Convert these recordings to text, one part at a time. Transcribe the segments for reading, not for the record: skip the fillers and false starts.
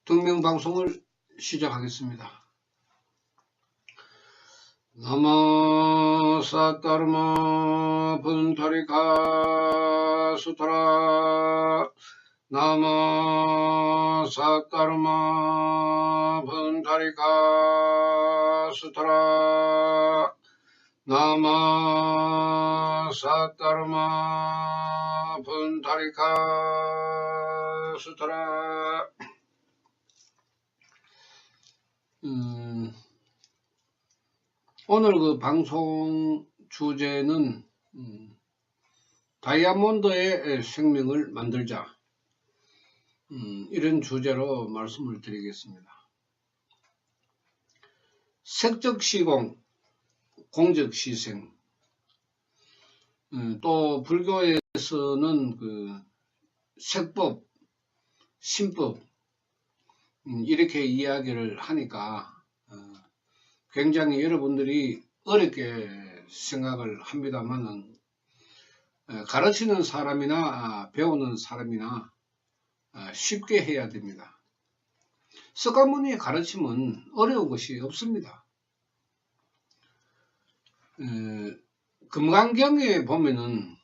등명방송을 시작하겠습니다. 나모 사따르마 분타리카 수타라. 나모 사따르마 분타리카 수타라. 나모 사따르마 분타리카 수타라. 오늘 그 방송 주제는 다이아몬드의 생명을 만들자, 이런 주제로 말씀을 드리겠습니다. 색적 시공, 공적 시생, 또 불교에서는 그 색법, 신법, 이렇게 이야기를 하니까 굉장히 여러분들이 어렵게 생각을 합니다만은, 가르치는 사람이나 배우는 사람이나 쉽게 해야 됩니다. 석가모니의 가르침은 어려운 것이 없습니다. 금강경에 보면은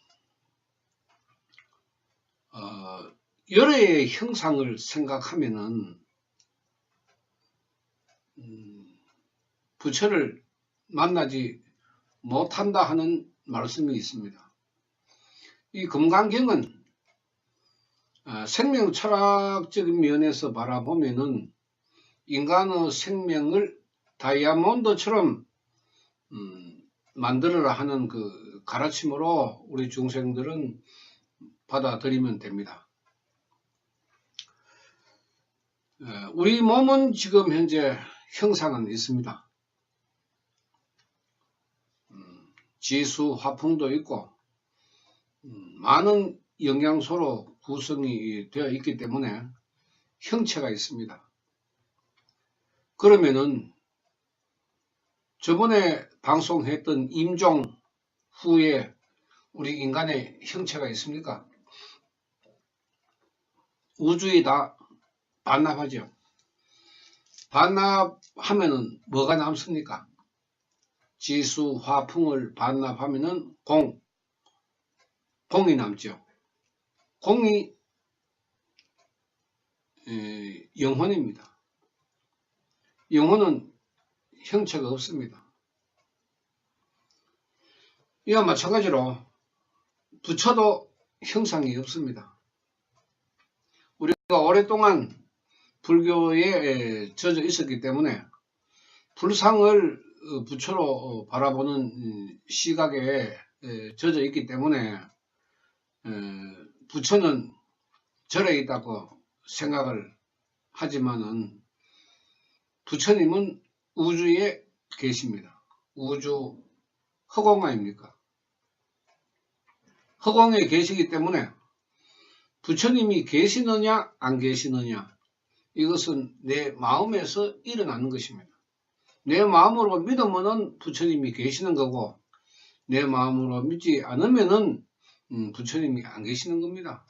열애의 형상을 생각하면은 부처를 만나지 못한다 하는 말씀이 있습니다. 이 금강경은 생명 철학적인 면에서 바라보면은 인간의 생명을 다이아몬드처럼 만들어라 하는 그 가르침으로 우리 중생들은 받아들이면 됩니다. 우리 몸은 지금 현재 형상은 있습니다. 지수, 화풍도 있고 많은 영양소로 구성이 되어 있기 때문에 형체가 있습니다. 그러면은 저번에 방송했던 임종 후에 우리 인간의 형체가 있습니까? 우주에 다 반납하죠. 반납하면은 뭐가 남습니까? 지수, 화풍을 반납하면은 공이 남죠. 공이 영혼입니다. 영혼은 형체가 없습니다. 이와 마찬가지로 부처도 형상이 없습니다. 우리가 오랫동안 불교에 젖어 있었기 때문에 불상을 부처로 바라보는 시각에 젖어 있기 때문에 부처는 절에 있다고 생각을 하지만은 부처님은 우주에 계십니다. 우주 허공 아닙니까? 허공에 계시기 때문에 부처님이 계시느냐 안 계시느냐, 이것은 내 마음에서 일어나는 것입니다. 내 마음으로 믿으면은 부처님이 계시는 거고, 내 마음으로 믿지 않으면은 부처님이 안 계시는 겁니다.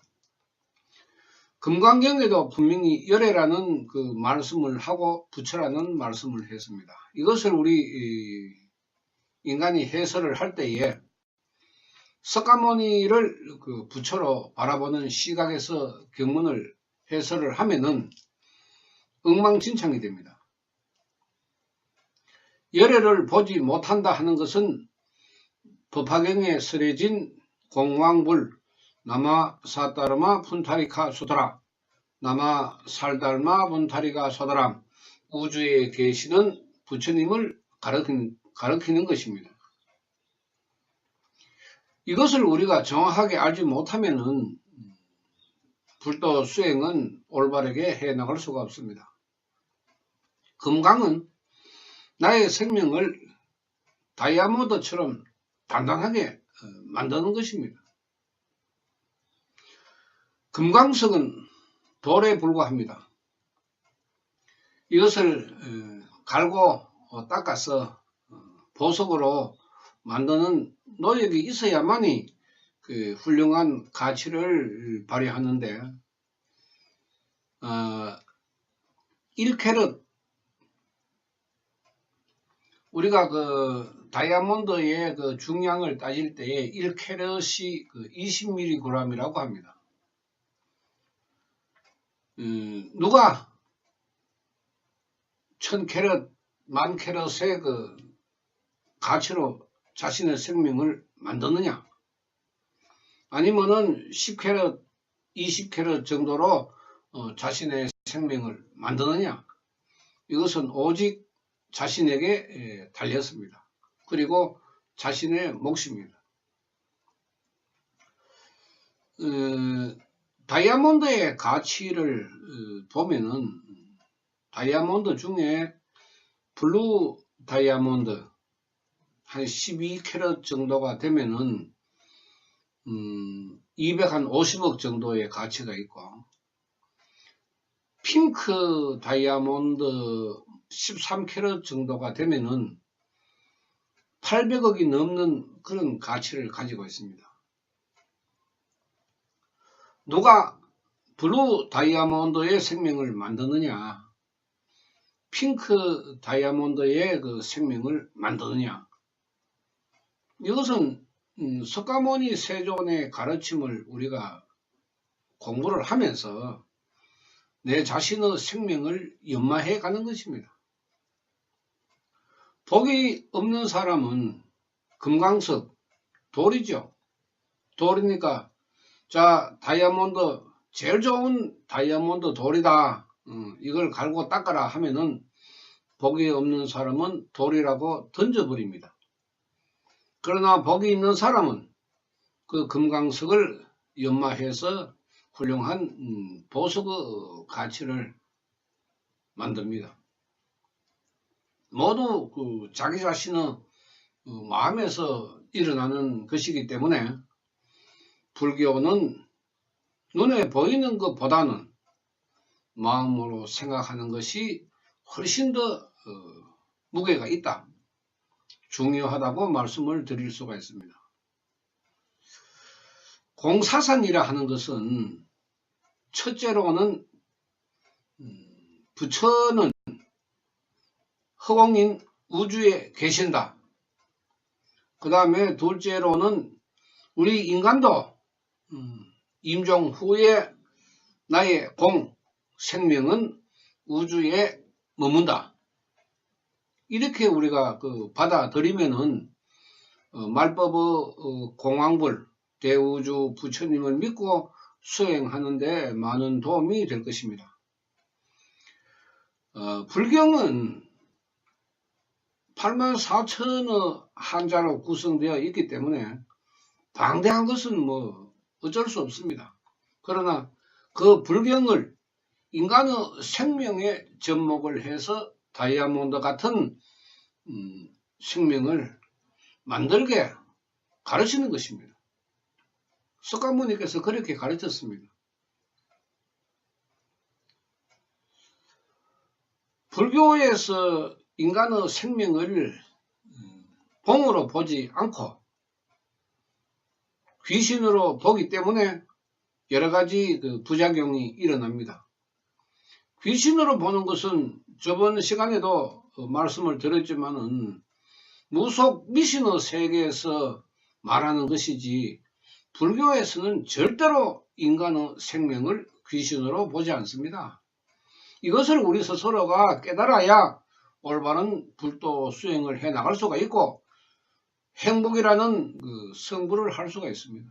금강경에도 분명히 열애라는 그 말씀을 하고 부처라는 말씀을 했습니다. 이것을 우리 인간이 해설을 할 때에 석가모니를 그 부처로 바라보는 시각에서 경문을 해설을 하면은 엉망진창이 됩니다. 열애를 보지 못한다 하는 것은 법화경에 설해진 공왕불 나마 사따르마 분타리카 수다라, 나마 살달마 분타리카 소다람, 우주에 계시는 부처님을 가르치는 것입니다. 이것을 우리가 정확하게 알지 못하면은 불도 수행은 올바르게 해 나갈 수가 없습니다. 금강은 나의 생명을 다이아몬드처럼 단단하게 만드는 것입니다. 금강석은 돌에 불과합니다. 이것을 갈고 닦아서 보석으로 만드는 노력이 있어야만이 그 훌륭한 가치를 발휘하는데, 1캐럿, 우리가 그 다이아몬드의 그 중량을 따질 때에 1캐럿이 그 20mg이라고 합니다. 누가 1000캐럿, 10,000캐럿의 그 가치로 자신의 생명을 만드느냐? 아니면은 10캐럿, 20캐럿 정도로 자신의 생명을 만드느냐? 이것은 오직 자신에게 달렸습니다. 그리고 자신의 몫입니다. 다이아몬드의 가치를 보면은 다이아몬드 중에 블루 다이아몬드 한 12캐럿 정도가 되면은 250억 정도의 가치가 있고, 핑크 다이아몬드 13캐럿 정도가 되면은 800억이 넘는 그런 가치를 가지고 있습니다. 누가 블루 다이아몬드의 생명을 만드느냐, 핑크 다이아몬드의 그 생명을 만드느냐, 이것은 석가모니 세존의 가르침을 우리가 공부를 하면서 내 자신의 생명을 연마해 가는 것입니다. 복이 없는 사람은 금강석, 돌이죠. 돌이니까 자, 다이아몬드, 제일 좋은 다이아몬드 돌이다. 이걸 갈고 닦아라 하면은 복이 없는 사람은 돌이라고 던져버립니다. 그러나 복이 있는 사람은 그 금강석을 연마해서 훌륭한 보석의 가치를 만듭니다. 모두 그 자기 자신의 마음에서 일어나는 것이기 때문에 불교는 눈에 보이는 것보다는 마음으로 생각하는 것이 훨씬 더 무게가 있다, 중요하다고 말씀을 드릴 수가 있습니다. 공사산이라 하는 것은 첫째로는 부처는 허공인 우주에 계신다. 그 다음에 둘째로는 우리 인간도 임종 후에 나의 생명은 우주에 머문다. 이렇게 우리가 받아들이면은 말법의 공황불 대우주 부처님을 믿고 수행하는데 많은 도움이 될 것입니다. 불경은 84,000의 한자로 구성되어 있기 때문에 방대한 것은 뭐 어쩔 수 없습니다. 그러나 그 불경을 인간의 생명에 접목을 해서 다이아몬드 같은 생명을 만들게 가르치는 것입니다. 석가모니께서 그렇게 가르쳤습니다. 불교에서 인간의 생명을 봉으로 보지 않고 귀신으로 보기 때문에 여러 가지 부작용이 일어납니다. 귀신으로 보는 것은 저번 시간에도 말씀을 드렸지만은 무속 미신의 세계에서 말하는 것이지, 불교에서는 절대로 인간의 생명을 귀신으로 보지 않습니다. 이것을 우리 스스로가 깨달아야 올바른 불도 수행을 해 나갈 수가 있고 행복이라는 그 성불을 할 수가 있습니다.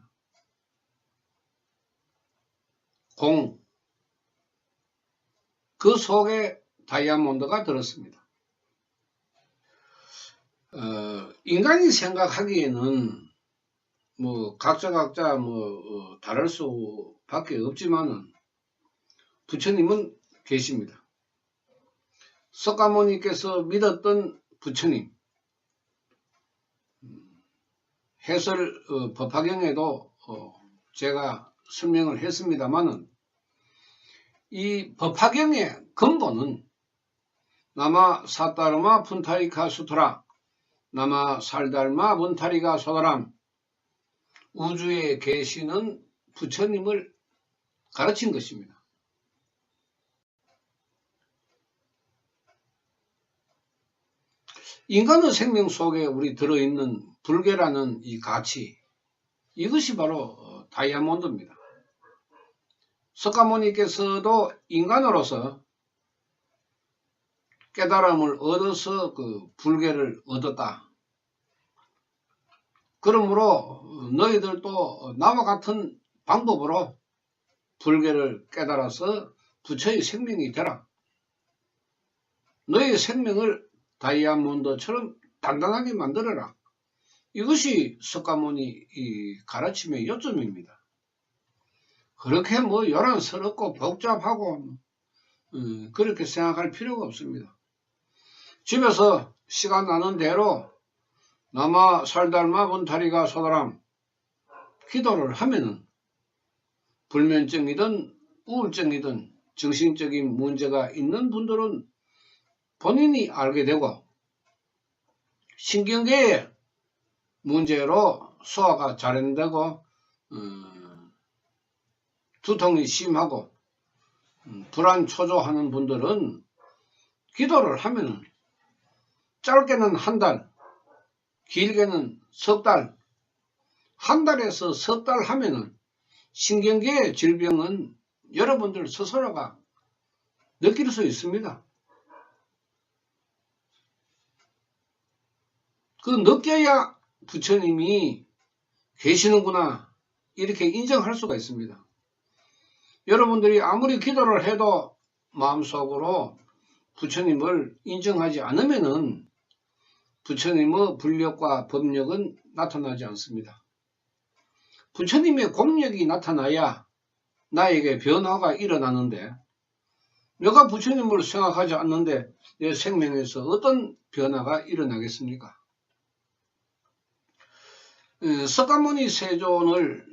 그 속에 다이아몬드가 들었습니다. 인간이 생각하기에는 뭐 각자 다를 수밖에 없지만은 부처님은 계십니다. 석가모니께서 믿었던 부처님, 해설 법화경에도 제가 설명을 했습니다만은 이 법화경의 근본은 나마 사타르마 분타리카 수토라, 나마 살달마 분타리가 소다람, 우주에 계시는 부처님을 가르친 것입니다. 인간의 생명 속에 우리 들어있는 불계라는 이 가치, 이것이 바로 다이아몬드입니다. 석가모니께서도 인간으로서 깨달음을 얻어서 그 불계를 얻었다. 그러므로 너희들도 나와 같은 방법으로 불계를 깨달아서 부처의 생명이 되라. 너의 생명을 다이아몬드처럼 단단하게 만들어라. 이것이 석가모니 이 가르침의 요점입니다. 그렇게 뭐 요란스럽고 복잡하고 그렇게 생각할 필요가 없습니다. 집에서 시간 나는 대로 남아 살달마 분타리가 소다람 기도를 하면은 불면증이든 우울증이든 정신적인 문제가 있는 분들은 본인이 알게 되고 신경계의 문제로 소화가 잘 안 되고 두통이 심하고 불안 초조하는 분들은 기도를 하면은 짧게는 한 달, 길게는 석 달, 한 달에서 석 달 하면은 신경계 질병은 여러분들 스스로가 느낄 수 있습니다. 그 느껴야 부처님이 계시는구나 이렇게 인정할 수가 있습니다. 여러분들이 아무리 기도를 해도 마음속으로 부처님을 인정하지 않으면은 부처님의 불력과 법력은 나타나지 않습니다. 부처님의 공력이 나타나야 나에게 변화가 일어나는데 내가 부처님을 생각하지 않는데 내 생명에서 어떤 변화가 일어나겠습니까? 석가모니 세존을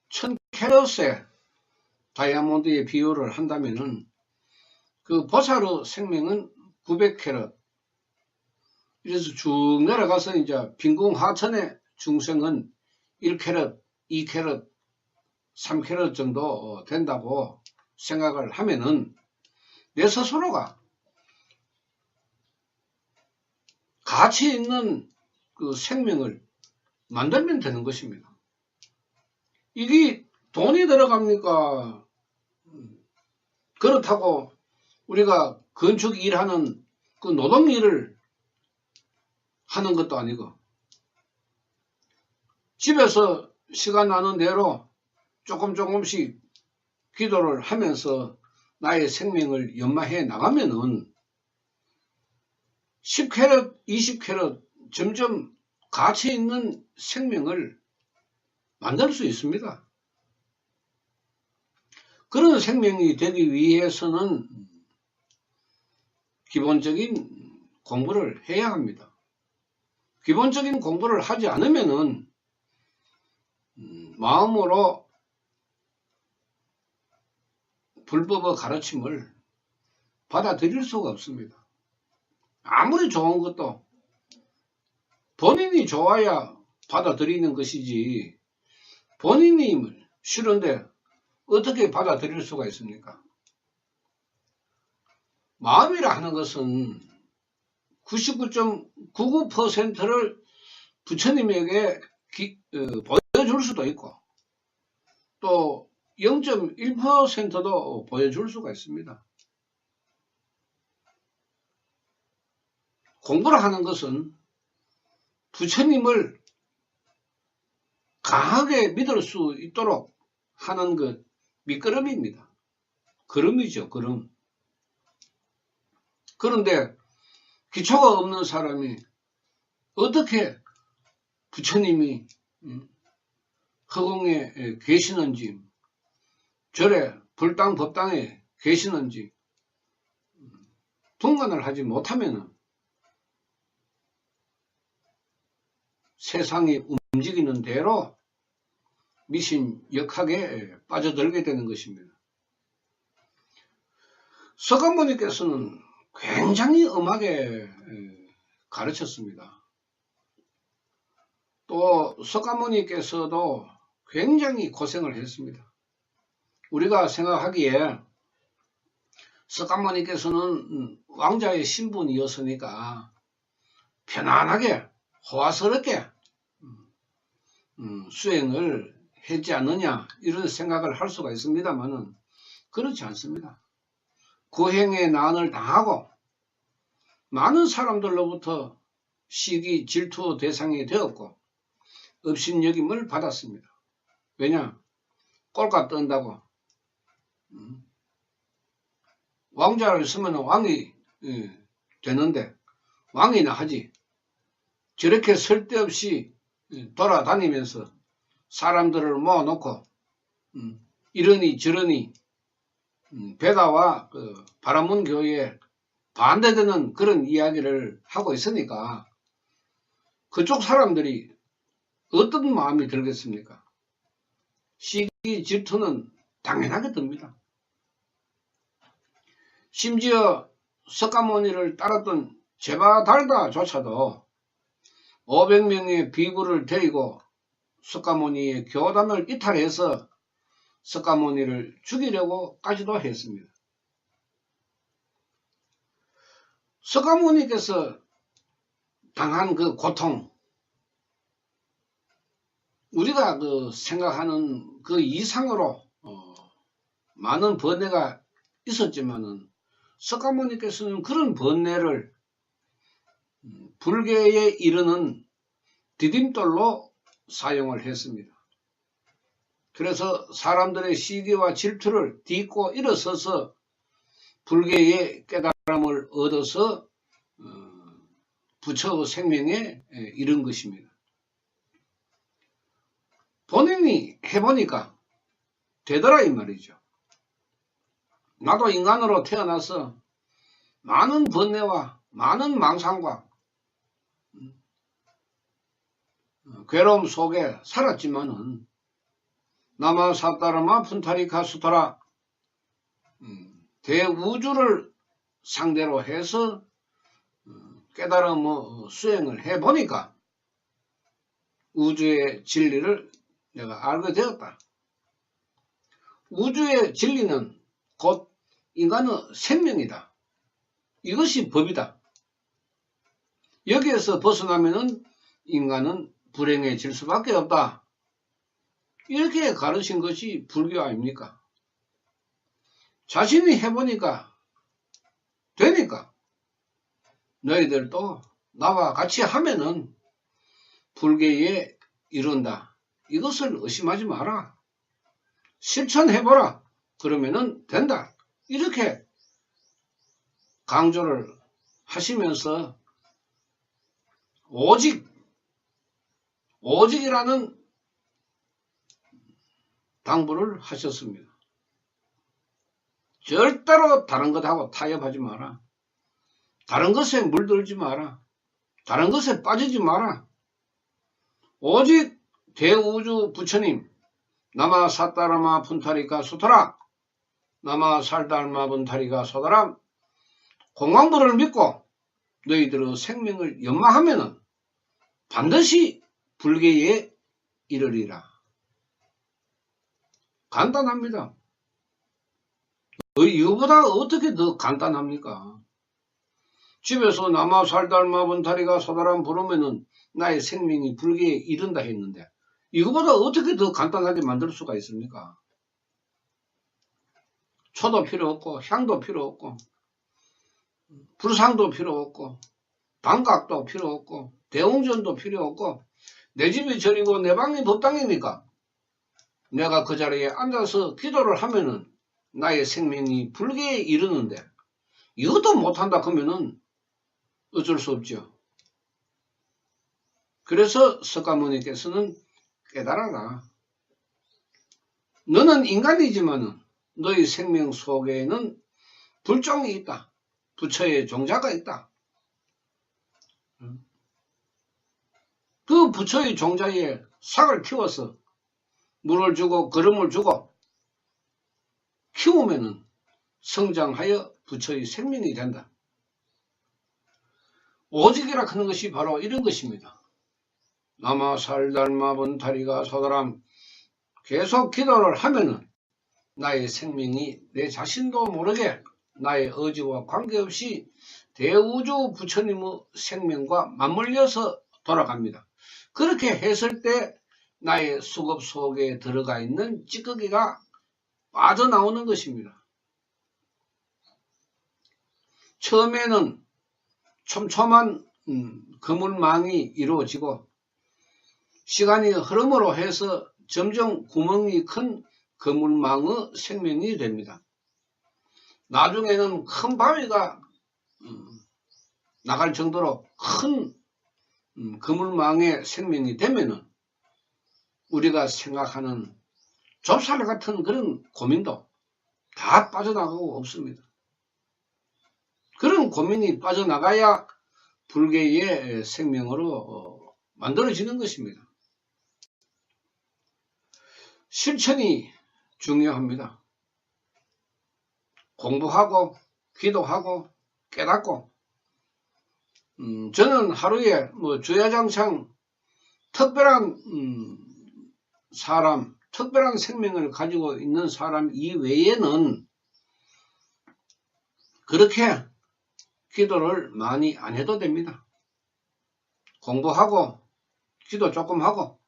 1000캐럿의 다이아몬드에 비유를 한다면은 그 보살의 생명은 900캐럿. 이래서 쭉 내려가서 이제 빈궁하천의 중생은 1캐럿, 2캐럿, 3캐럿 정도 된다고 생각을 하면은 내 스스로가 가치 있는 그 생명을 만들면 되는 것입니다. 이게 돈이 들어갑니까? 그렇다고 우리가 건축 일하는 그 노동 일을 하는 것도 아니고 집에서 시간 나는 대로 조금씩 기도를 하면서 나의 생명을 연마해 나가면은 10캐럿, 20캐럿 점점 가치 있는 생명을 만들 수 있습니다. 그런 생명이 되기 위해서는 기본적인 공부를 해야 합니다. 기본적인 공부를 하지 않으면은 마음으로 불법의 가르침을 받아들일 수가 없습니다. 아무리 좋은 것도 본인이 좋아야 받아들이는 것이지 본인이 싫은데 어떻게 받아들일 수가 있습니까? 마음이라 하는 것은 99.99%를 부처님에게 보여줄 수도 있고 또 0.1%도 보여줄 수가 있습니다. 공부를 하는 것은 부처님을 강하게 믿을 수 있도록 하는 것 밑거름입니다. 걸음이죠, 걸음. 그런데 기초가 없는 사람이 어떻게 부처님이 허공에 계시는지 절에 불당 법당에 계시는지 분간을 하지 못하면 세상이 움직이는 대로 미신역학에 빠져들게 되는 것입니다. 석가모니께서는 굉장히 엄하게 가르쳤습니다. 또 석가모니께서도 굉장히 고생을 했습니다. 우리가 생각하기에 석가모니께서는 왕자의 신분이었으니까 편안하게 호화스럽게 수행을 했지 않느냐 이런 생각을 할 수가 있습니다만은 그렇지 않습니다. 고행의 난을 당하고 많은 사람들로부터 시기 질투 대상이 되었고 업신여김을 받았습니다. 왜냐? 꼴값 뜬다고. 왕자를 쓰면 왕이 되는데 왕이나 하지. 저렇게 쓸데없이 돌아다니면서 사람들을 모아놓고 이러니 저러니 베다와 바라문교에 반대되는 그런 이야기를 하고 있으니까 그쪽 사람들이 어떤 마음이 들겠습니까? 시기 질투는 당연하게 듭니다. 심지어 석가모니를 따랐던 제바달다조차도 500명의 비구를 데리고 석가모니의 교단을 이탈해서 석가모니를 죽이려고까지도 했습니다. 석가모니께서 당한 그 고통, 우리가 생각하는 그 이상으로 많은 번뇌가 있었지만은 석가모니께서는 그런 번뇌를 불교에 이르는 디딤돌로 사용을 했습니다. 그래서 사람들의 시기와 질투를 딛고 일어서서 불교의 깨달음을 얻어서 부처 생명에 이른 것입니다. 본인이 해보니까 되더라 이 말이죠. 나도 인간으로 태어나서 많은 번뇌와 많은 망상과 괴로움 속에 살았지만은 나마 사따라마 푼타리카 수타라 대우주를 상대로 해서 깨달음 수행을 해보니까 우주의 진리를 내가 알게 되었다. 우주의 진리는 곧 인간의 생명이다. 이것이 법이다. 여기에서 벗어나면은 인간은 불행해질 수밖에 없다. 이렇게 가르친 것이 불교 아닙니까? 자신이 해보니까 되니까 너희들도 나와 같이 하면은 불교에 이른다. 이것을 의심하지 마라. 실천해보라. 그러면은 된다. 이렇게 강조를 하시면서 오직이라는 당부를 하셨습니다. 절대로 다른 것하고 타협하지 마라. 다른 것에 물들지 마라. 다른 것에 빠지지 마라. 오직 대우주 부처님 나마 사따라마 푼타리카 수타라 나마 살달마 푼타리카 소다람 공황부를 믿고 너희들의 생명을 연마하면은 반드시 불교에 이르리라. 간단합니다. 이거보다 어떻게 더 간단합니까? 집에서 나마 살달마 푼타리카 소다람 부르면은 나의 생명이 불교에 이른다 했는데 이거보다 어떻게 더 간단하게 만들 수가 있습니까? 초도 필요 없고 향도 필요 없고 불상도 필요 없고 방각도 필요 없고 대웅전도 필요 없고 내 집이 절이고 내 방이 법당이니까 내가 그 자리에 앉아서 기도를 하면은 나의 생명이 불교에 이르는데 이것도 못한다 그러면은 어쩔 수 없죠. 그래서 석가모니께서는 깨달아라. 너는 인간이지만은 너의 생명 속에는 불종이 있다. 부처의 종자가 있다. 그 부처의 종자에 삭을 키워서 물을 주고 거름을 주고 키우면은 성장하여 부처의 생명이 된다. 오직이라 하는 것이 바로 이런 것입니다. 나마 살달마 푼타리카 소다람 계속 기도를 하면은 나의 생명이 내 자신도 모르게 나의 의지와 관계없이 대우주 부처님의 생명과 맞물려서 돌아갑니다. 그렇게 했을 때 나의 수급 속에 들어가 있는 찌꺼기가 빠져나오는 것입니다. 처음에는 촘촘한 그물망이 이루어지고 시간이 흐름으로 해서 점점 구멍이 큰 그물망의 생명이 됩니다. 나중에는 큰 바위가 나갈 정도로 큰 그물망의 생명이 되면은 우리가 생각하는 좁쌀 같은 그런 고민도 다 빠져나가고 없습니다. 그런 고민이 빠져나가야 불개의 생명으로 만들어지는 것입니다. 실천이 중요합니다. 공부하고 기도하고 깨닫고 저는 하루에 주야장창 특별한 사람, 특별한 생명을 가지고 있는 사람 이외에는 그렇게 기도를 많이 안 해도 됩니다. 공부하고 기도 조금 하고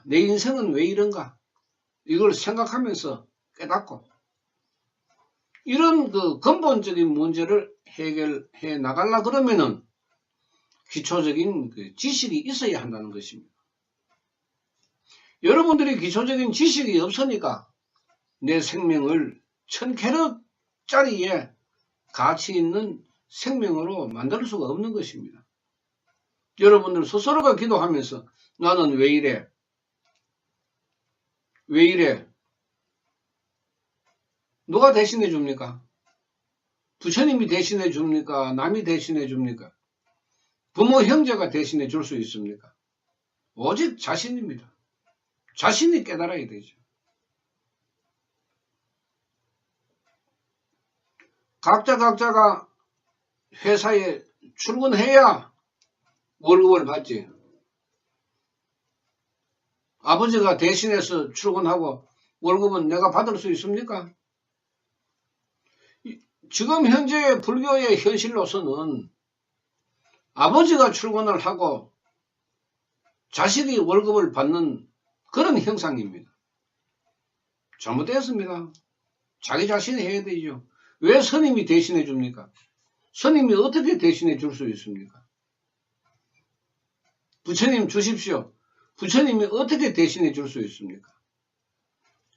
내 인생은 왜 이런가 이걸 생각하면서 깨닫고 이런 그 근본적인 문제를 해결해 나가려 그러면은 기초적인 그 지식이 있어야 한다는 것입니다. 여러분들이 기초적인 지식이 없으니까 내 생명을 1000캐럿짜리의 가치 있는 생명으로 만들 수가 없는 것입니다. 여러분들 스스로가 기도하면서 나는 왜 이래? 왜 이래? 누가 대신해 줍니까? 부처님이 대신해 줍니까? 남이 대신해 줍니까? 부모 형제가 대신해 줄 수 있습니까? 오직 자신입니다. 자신이 깨달아야 되죠. 각자가 회사에 출근해야 월급을 받지. 아버지가 대신해서 출근하고 월급은 내가 받을 수 있습니까? 지금 현재 불교의 현실로서는 아버지가 출근을 하고 자식이 월급을 받는 그런 형상입니다. 잘못되었습니다. 자기 자신이 해야 되죠. 왜 스님이 대신해 줍니까? 스님이 어떻게 대신해 줄 수 있습니까? 부처님 주십시오. 부처님이 어떻게 대신해 줄 수 있습니까?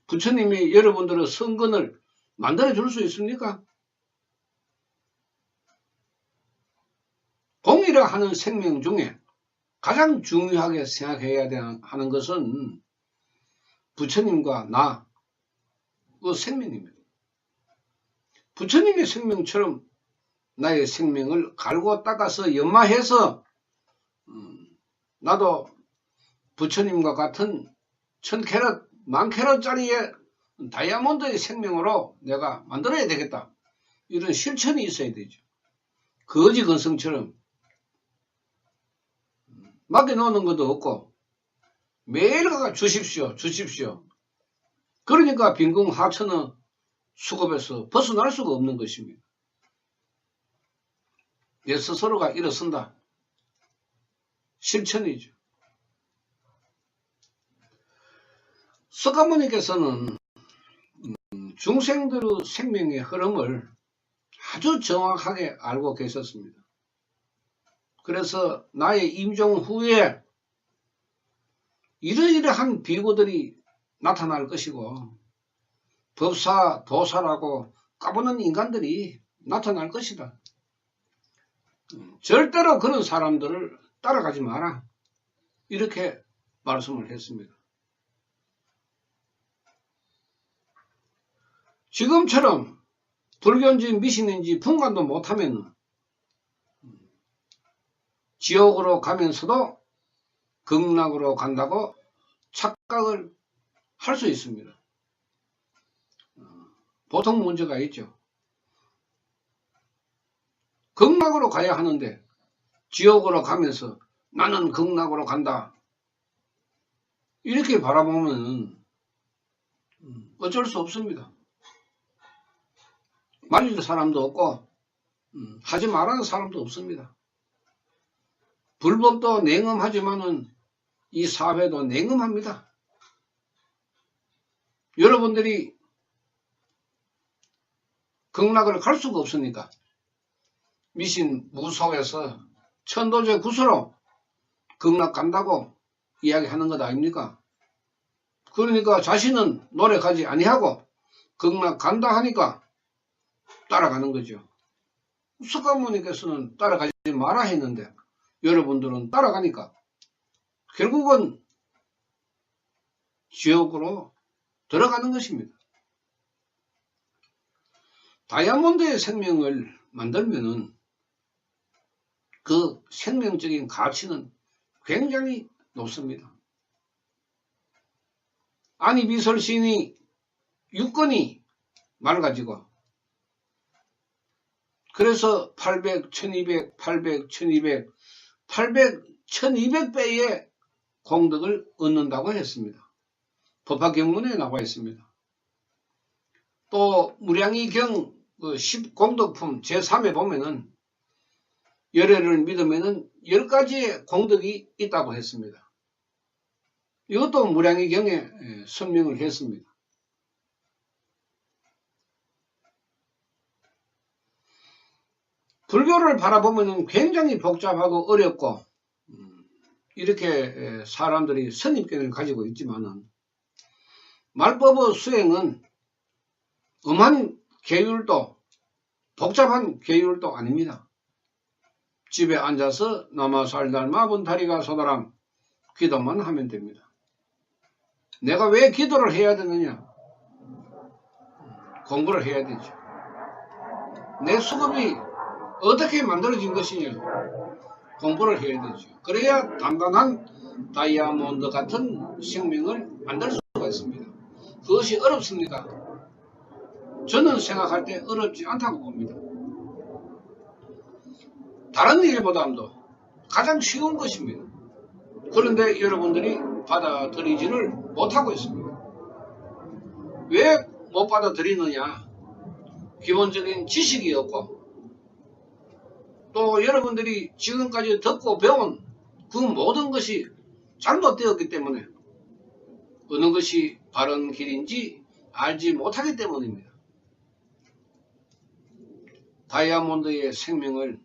부처님이 여러분들의 성근을 만들어 줄 수 있습니까? 공이라 하는 생명 중에 가장 중요하게 생각해야 하는 것은 부처님과 나의 생명입니다. 부처님의 생명처럼 나의 생명을 갈고 닦아서 연마해서 나도 부처님과 같은 1000캐럿, 10,000캐럿짜리의 다이아몬드의 생명으로 내가 만들어야 되겠다. 이런 실천이 있어야 되죠. 거지 건성처럼 맡겨놓는 것도 없고 매일 가가 주십시오. 그러니까 빈궁하천의 수급에서 벗어날 수가 없는 것입니다. 내 스스로가 일어선다. 실천이죠. 석가모니께서는 중생들의 생명의 흐름을 아주 정확하게 알고 계셨습니다. 그래서 나의 임종 후에 이러이러한 비구들이 나타날 것이고 법사, 도사라고 까부는 인간들이 나타날 것이다. 절대로 그런 사람들을 따라가지 마라. 이렇게 말씀을 했습니다. 지금처럼 불교인지 미신인지 분간도 못하면 지옥으로 가면서도 극락으로 간다고 착각을 할 수 있습니다. 보통 문제가 있죠. 극락으로 가야 하는데 지옥으로 가면서 나는 극락으로 간다. 이렇게 바라보면 어쩔 수 없습니다. 말릴 사람도 없고 하지 말라는 사람도 없습니다. 불법도 냉엄하지만은 이 사회도 냉엄합니다. 여러분들이 극락을 갈 수가 없으니까 미신 무속에서 천도제 구수로 극락 간다고 이야기하는 것 아닙니까? 그러니까 자신은 노력하지 아니하고 극락 간다 하니까 따라가는 거죠. 석가모니께서는 따라가지 마라 했는데 여러분들은 따라가니까 결국은 지옥으로 들어가는 것입니다. 다이아몬드의 생명을 만들면은 그 생명적인 가치는 굉장히 높습니다. 안이비설 시인이 6권이 맑아지고 그래서 800, 1200, 800, 1200, 1200배의 공덕을 얻는다고 했습니다. 법화경문에 나와 있습니다. 또 무량이경 10공덕품 제3에 보면은 열애를 믿으면은 10가지의 공덕이 있다고 했습니다. 이것도 무량이경에 설명을 했습니다. 불교를 바라보면 굉장히 복잡하고 어렵고 이렇게 사람들이 선입견을 가지고 있지만은 말법의 수행은 엄한 계율도 복잡한 계율도 아닙니다. 집에 앉아서 남아살달 마분다리가 소다람 기도만 하면 됩니다. 내가 왜 기도를 해야 되느냐? 공부를 해야 되죠. 내 수급이 어떻게 만들어진 것이냐? 공부를 해야 되죠. 그래야 단단한 다이아몬드 같은 생명을 만들 수가 있습니다. 그것이 어렵습니까? 저는 생각할 때 어렵지 않다고 봅니다. 다른 일보다도 가장 쉬운 것입니다. 그런데 여러분들이 받아들이지를 못하고 있습니다. 왜 못 받아들이느냐? 기본적인 지식이 없고 또 여러분들이 지금까지 듣고 배운 그 모든 것이 잘못되었기 때문에 어느 것이 바른 길인지 알지 못하기 때문입니다. 다이아몬드의 생명을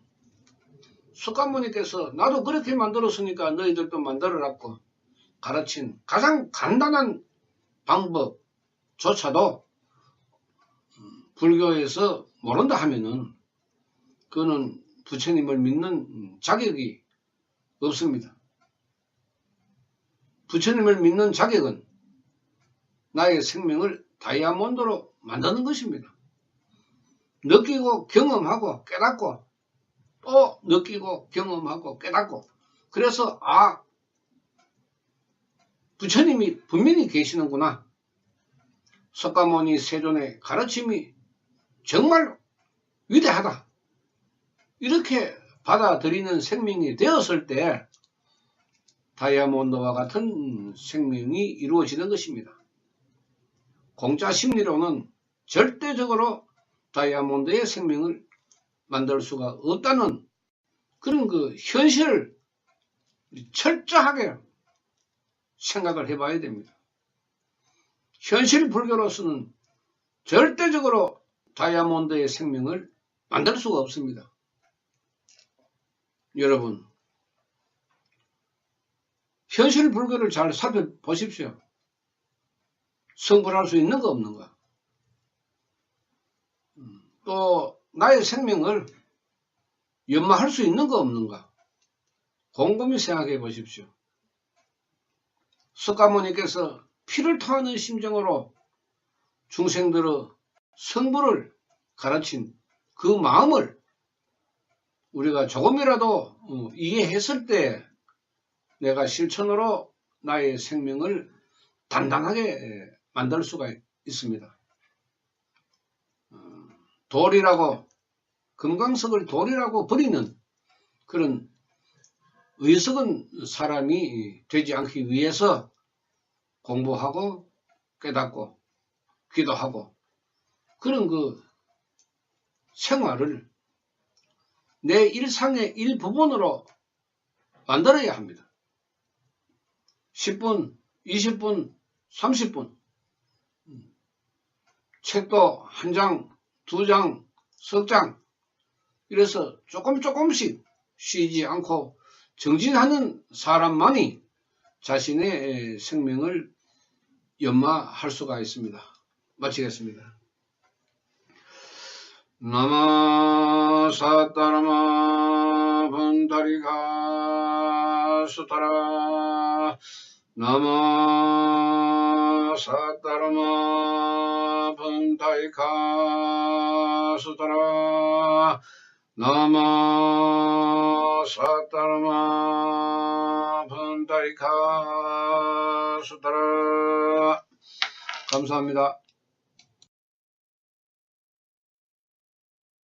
석가모니께서 나도 그렇게 만들었으니까 너희들도 만들어라고 가르친 가장 간단한 방법조차도 불교에서 모른다 하면은 그거는 부처님을 믿는 자격이 없습니다. 부처님을 믿는 자격은 나의 생명을 다이아몬드로 만드는 것입니다. 느끼고 경험하고 깨닫고 또 느끼고 경험하고 깨닫고 그래서 부처님이 분명히 계시는구나. 석가모니 세존의 가르침이 정말 위대하다. 이렇게 받아들이는 생명이 되었을 때 다이아몬드와 같은 생명이 이루어지는 것입니다. 공짜 심리로는 절대적으로 다이아몬드의 생명을 만들 수가 없다는 그런 그 현실을 철저하게 생각을 해봐야 됩니다. 현실 불교로서는 절대적으로 다이아몬드의 생명을 만들 수가 없습니다. 여러분, 현실 불교를 잘 살펴보십시오. 성불할 수 있는가 없는가? 또 나의 생명을 연마할 수 있는가 없는가? 곰곰이 생각해 보십시오. 석가모니께서 피를 토하는 심정으로 중생들의 성불을 가르친 그 마음을 우리가 조금이라도 이해했을 때 내가 실천으로 나의 생명을 단단하게 만들 수가 있습니다. 돌이라고 금강석을 돌이라고 버리는 그런 어리석은 사람이 되지 않기 위해서 공부하고 깨닫고 기도하고 그런 그 생활을 내 일상의 일부분으로 만들어야 합니다. 10분, 20분, 30분. 책도 한 장, 두 장, 석 장. 이래서 조금씩 쉬지 않고 정진하는 사람만이 자신의 생명을 연마할 수가 있습니다. 마치겠습니다. 나마 사타라마 분다리가 수타라 나마 사타라마 분다리가 수타라 나마 사타라마 분다리가 수타라. 감사합니다.